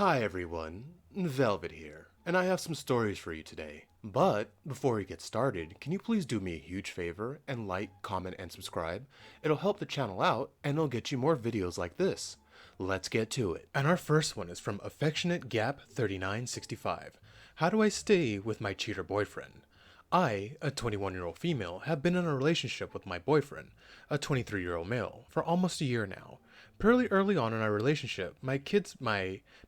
Hi everyone, Velvet here, and I have some stories for you today. But before we get started, can you please do me a huge favor and like, comment, and subscribe? It'll help the channel out and it'll get you more videos like this. Let's get to it. And our first one is from Affectionate Gap 3965. How do I stay with my cheater boyfriend? I, a 21-year-old female, have been in a relationship with my boyfriend, a 23-year-old male, for almost a year now. Pretty early on in our relationship, my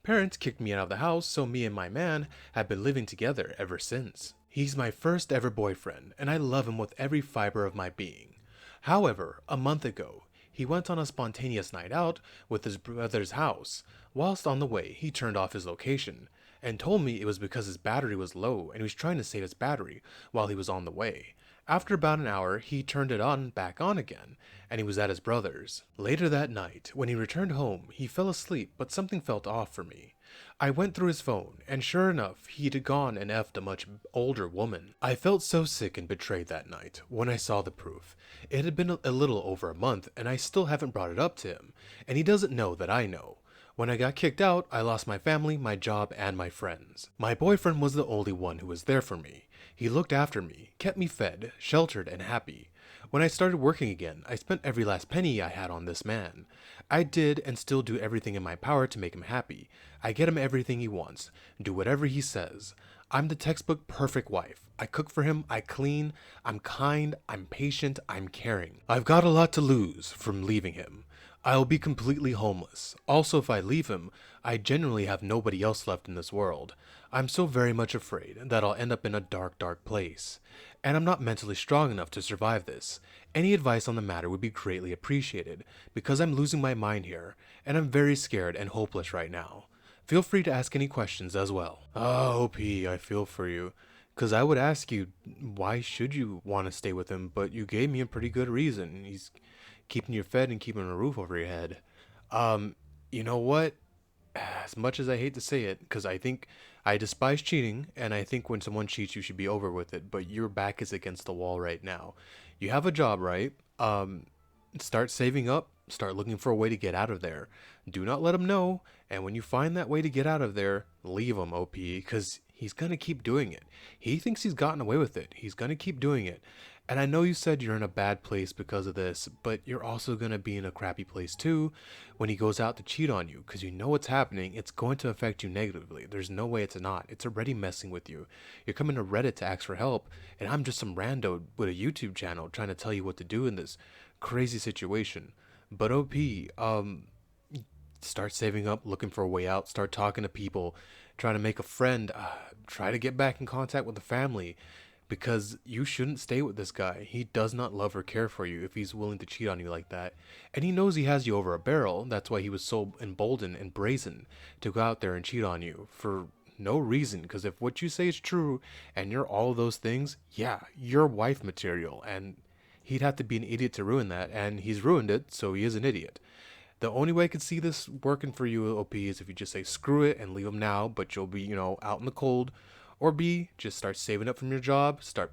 parents kicked me out of the house, so me and my man have been living together ever since. He's my first ever boyfriend, and I love him with every fiber of my being. However, a month ago, he went on a spontaneous night out with his brother's house. Whilst on the way, he turned off his location and told me it was because his battery was low and he was trying to save his battery while he was on the way. After about an hour, he turned it back on again, and he was at his brother's. Later that night, when he returned home, he fell asleep, but something felt off for me. I went through his phone, and sure enough, he'd gone and effed a much older woman. I felt so sick and betrayed that night when I saw the proof. It had been a little over a month, and I still haven't brought it up to him, and he doesn't know that I know. When I got kicked out, I lost my family, my job, and my friends. My boyfriend was the only one who was there for me. He looked after me, kept me fed, sheltered, and happy. When I started working again, I spent every last penny I had on this man. I did and still do everything in my power to make him happy. I get him everything he wants, do whatever he says. I'm the textbook perfect wife. I cook for him, I clean, I'm kind, I'm patient, I'm caring. I've got a lot to lose from leaving him. I'll be completely homeless. Also, if I leave him, I genuinely have nobody else left in this world. I'm so very much afraid that I'll end up in a dark, dark place. And I'm not mentally strong enough to survive this. Any advice on the matter would be greatly appreciated, because I'm losing my mind here, and I'm very scared and hopeless right now. Feel free to ask any questions as well. OP, I feel for you. Because I would ask you, why should you want to stay with him, but you gave me a pretty good reason. He's keeping you fed and keeping a roof over your head. You know what? As much as I hate to say it, because I think I despise cheating, and I think when someone cheats, you should be over with it, but your back is against the wall right now. You have a job, right? Start saving up, start looking for a way to get out of there. Do not let him know, and when you find that way to get out of there, leave him, OP, because he's gonna keep doing it. He thinks he's gotten away with it. He's gonna keep doing it. And I know you said you're in a bad place because of this, but you're also going to be in a crappy place too when he goes out to cheat on you, because you know what's happening. It's going to affect you negatively. There's no way it's not. It's already messing with you. You're coming to Reddit to ask for help, and I'm just some rando with a YouTube channel trying to tell you what to do in this crazy situation. But OP, start saving up, looking for a way out, start talking to people, try to make a friend, try to get back in contact with the family. Because you shouldn't stay with this guy. He does not love or care for you if he's willing to cheat on you like that. And he knows he has you over a barrel. That's why he was so emboldened and brazen to go out there and cheat on you for no reason. Because if what you say is true and you're all those things, yeah, you're wife material. And he'd have to be an idiot to ruin that. And he's ruined it, so he is an idiot. The only way I could see this working for you, OP, is if you just say screw it and leave him now, but you'll be, out in the cold. Or B, just start saving up from your job, start,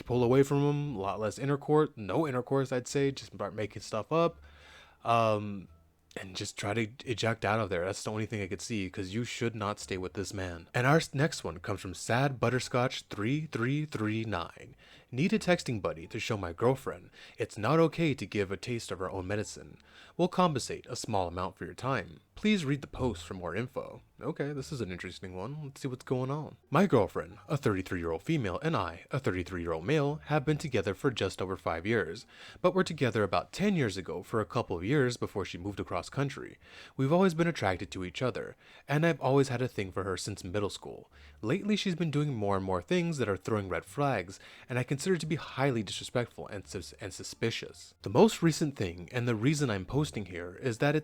pull away from them, a lot less intercourse, no intercourse, I'd say, just start making stuff up, and just try to eject out of there. That's the only thing I could see, because you should not stay with this man. And our next one comes from Sad Butterscotch 3339. Need a texting buddy to show my girlfriend it's not okay to give a taste of our own medicine. We'll compensate a small amount for your time. Please read the post for more info. Okay, this is an interesting one. Let's see what's going on. My girlfriend, a 33-year-old female, and I, a 33-year-old male, have been together for just over 5 years, but were together about 10 years ago for a couple of years before she moved across country. We've always been attracted to each other, and I've always had a thing for her since middle school. Lately, she's been doing more and more things that are throwing red flags, and I consider to be highly disrespectful and suspicious. The most recent thing, and the reason I'm posting here, is that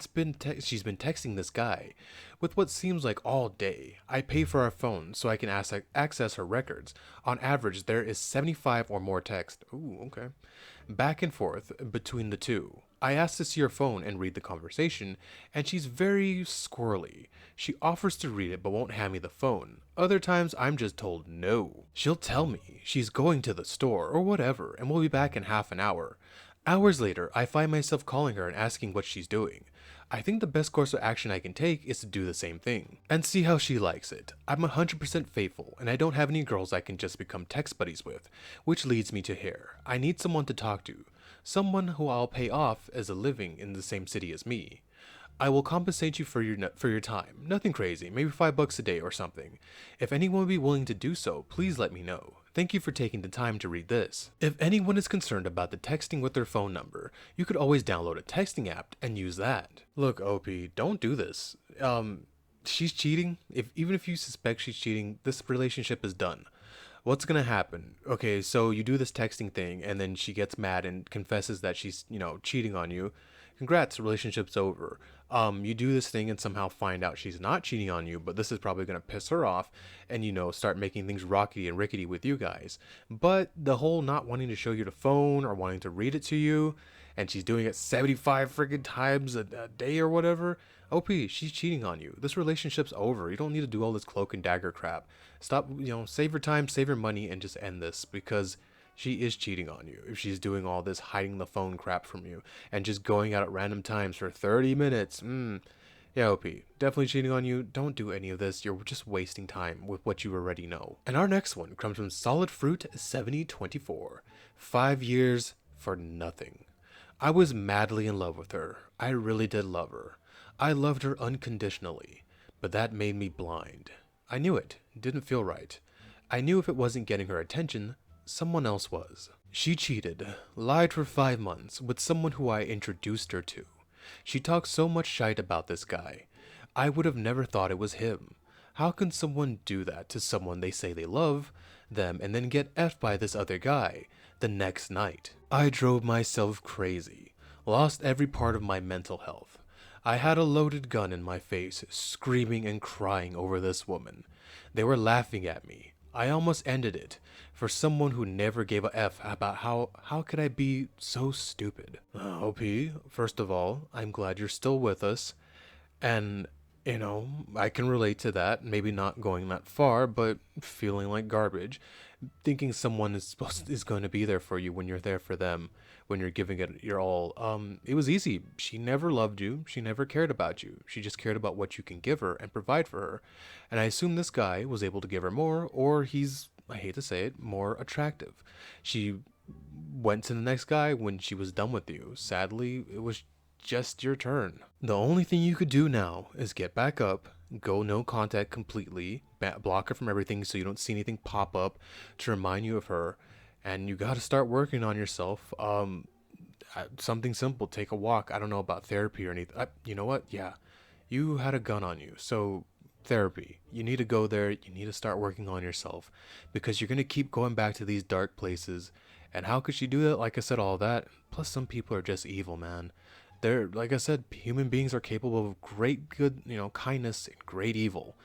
she's been texting this guy with what seems like all day. I pay for our phone so I can access her records. On average, there is 75 or more texts. Ooh, okay. Back and forth between the two. I asked to see her phone and read the conversation, and she's very squirrely. She offers to read it but won't hand me the phone. Other times I'm just told no. She'll tell me she's going to the store or whatever and will be back in half an hour. Hours later, I find myself calling her and asking what she's doing. I think the best course of action I can take is to do the same thing and see how she likes it. I'm 100% faithful and I don't have any girls I can just become text buddies with, which leads me to here. I need someone to talk to, someone who I'll pay off as a living in the same city as me. I will compensate you for your time. Nothing crazy, maybe $5 a day or something. If anyone would be willing to do so, please let me know. Thank you for taking the time to read this. If anyone is concerned about the texting with their phone number, you could always download a texting app and use that. Look, OP, don't do this. She's cheating. Even if you suspect she's cheating, this relationship is done. What's gonna happen? Okay, so you do this texting thing and then she gets mad and confesses that she's, cheating on you. Congrats, relationship's over. You do this thing and somehow find out she's not cheating on you, but this is probably gonna piss her off and, start making things rocky and rickety with you guys. But the whole not wanting to show you the phone or wanting to read it to you, and she's doing it 75 friggin' times a day or whatever. OP, she's cheating on you. This relationship's over. You don't need to do all this cloak and dagger crap. Stop, save your time, save your money, and just end this, because she is cheating on you if she's doing all this hiding the phone crap from you and just going out at random times for 30 minutes. Yeah, OP, definitely cheating on you. Don't do any of this. You're just wasting time with what you already know. And our next one comes from Solid Fruit 7024. 5 years for nothing. I was madly in love with her. I really did love her. I loved her unconditionally, but that made me blind. I knew it. Didn't feel right. I knew if it wasn't getting her attention, someone else was. She cheated, lied for 5 months with someone who I introduced her to. She talked so much shite about this guy. I would have never thought it was him. How can someone do that to someone they say they love them and then get effed by this other guy the next night? I drove myself crazy, lost every part of my mental health. I had a loaded gun in my face, screaming and crying over this woman. They were laughing at me. I almost ended it for someone who never gave a F about how could I be so stupid. OP, first of all, I'm glad you're still with us. And, I can relate to that. Maybe not going that far, but feeling like garbage. Thinking someone is going to be there for you when you're there for them, when you're giving it your all. It was easy. She never loved you. She never cared about you. She just cared about what you can give her and provide for her. And I assume this guy was able to give her more, or he's, I hate to say it, more attractive. She went to the next guy when she was done with you. Sadly, it was just your turn. The only thing you could do now is get back up, go no contact completely, block her from everything so you don't see anything pop up to remind you of her, and you got to start working on yourself. Something simple, take a walk. I don't know about therapy or anything. You know what? Yeah, you had a gun on you, so therapy. You need to go there. You need to start working on yourself, because you're going to keep going back to these dark places. And how could she do that? Like I said, all that. Plus, some people are just evil, man. They're, like I said, human beings are capable of great good, kindness and great evil.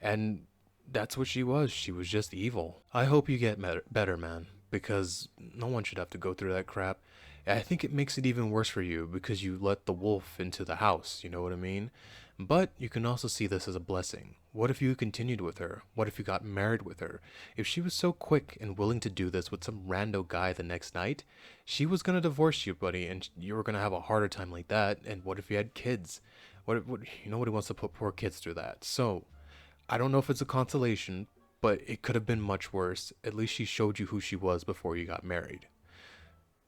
And that's what she was. She was just evil. I hope you get better, man, because no one should have to go through that crap. I think it makes it even worse for you because you let the wolf into the house, you know what I mean? But you can also see this as a blessing. What if you continued with her? What if you got married with her? If she was so quick and willing to do this with some rando guy the next night, she was going to divorce you, buddy, and you were going to have a harder time like that. And what if you had kids? Nobody wants to put poor kids through that. So, I don't know if it's a consolation, but it could have been much worse. At least she showed you who she was before you got married.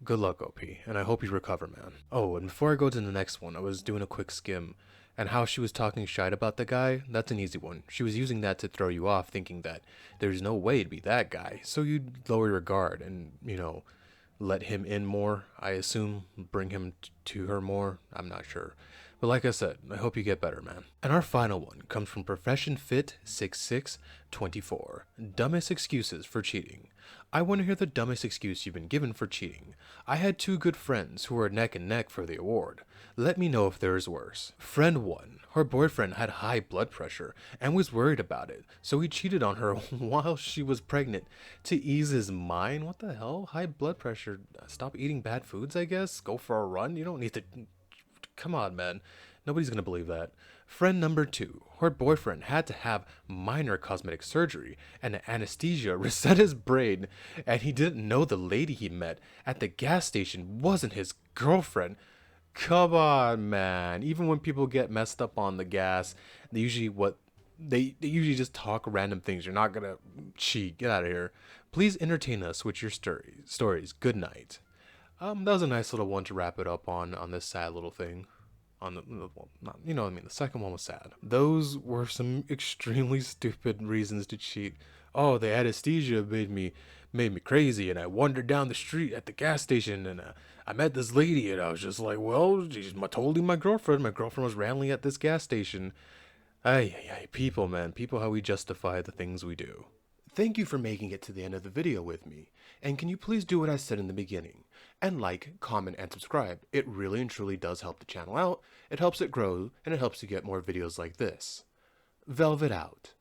Good luck, OP, and I hope you recover, man. Oh, and before I go to the next one, I was doing a quick skim, and how she was talking shite about the guy, that's an easy one. She was using that to throw you off, thinking that there's no way it'd be that guy, so you'd lower your guard and, let him in more, I assume, bring him to her more, I'm not sure. But like I said, I hope you get better, man. And our final one comes from Profession Fit 6624. Dumbest excuses for cheating. I want to hear the dumbest excuse you've been given for cheating. I had 2 good friends who were neck and neck for the award. Let me know if there is worse. Friend 1. Her boyfriend had high blood pressure and was worried about it, so he cheated on her while she was pregnant to ease his mind. What the hell? High blood pressure. Stop eating bad foods, I guess? Go for a run? You don't need to... Come on, man. Nobody's gonna believe that. Friend number 2. Her boyfriend had to have minor cosmetic surgery and anesthesia reset his brain, and he didn't know the lady he met at the gas station wasn't his girlfriend. Come on, man. Even when people get messed up on the gas, they usually they usually just talk random things. You're not gonna cheat. Get out of here. Please entertain us with your stories. Good night. That was a nice little one to wrap it up on this sad little thing. On well, not, you know what I mean. The second one was sad. Those were some extremely stupid reasons to cheat. Oh, the anesthesia made me crazy, and I wandered down the street at the gas station, and I met this lady, and I was just like, well, she's totally my girlfriend. My girlfriend was randomly at this gas station. Ay, people, man, people, how we justify the things we do. Thank you for making it to the end of the video with me. And can you please do what I said in the beginning? And like, comment, and subscribe. It really and truly does help the channel out. It helps it grow, and it helps you get more videos like this. Velvet out.